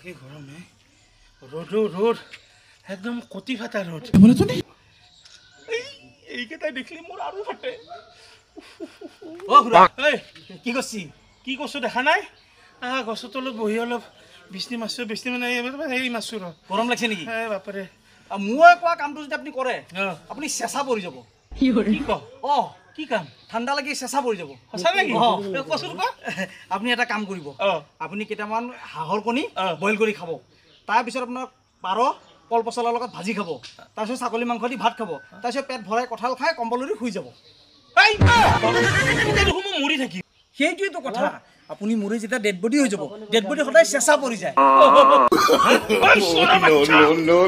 কি গৰম হে ৰ'দ একদম কটি ফাটা ৰ'দ এইকেইটাই দেখিলে মোৰ আৰু ফাটে কি কৰছি কি কৈছো দেখা নাই গছৰ তলত বহি অলপ বিচনি মাছো বিচনি মানে হেৰি মাছো ৰ গৰম লাগছে নাকি বাপৰে মই কোৱা কামটো যদি আপনি কৰে আপনি চেঁচা পৰি যাব কি ক কি কাম ঠাণ্ডা লাগি চেঁচা পৰি যাব সঁচা নেকি কচোন ক আপনি এটা কাম কৰিব আপনি কেইটামান হাঁহৰ কণী বইল কৰি খাব তাৰপিছত আপোনাৰ পাৰ কল পচলাৰ লগত ভাজি খাব তাৰপিছত ছাগলী মাংস দি ভাত খাব তাৰপিছত পেট ভৰাই কঁঠাল খাই কম্বল লৈ শুই যাব মৰি থাকিম সেইটোৱেইটো কথা আপুনি মৰি যেতিয়া ডেড বডি হৈ যাব ডেড বডি সদায় চেঁচা পৰি যায় no.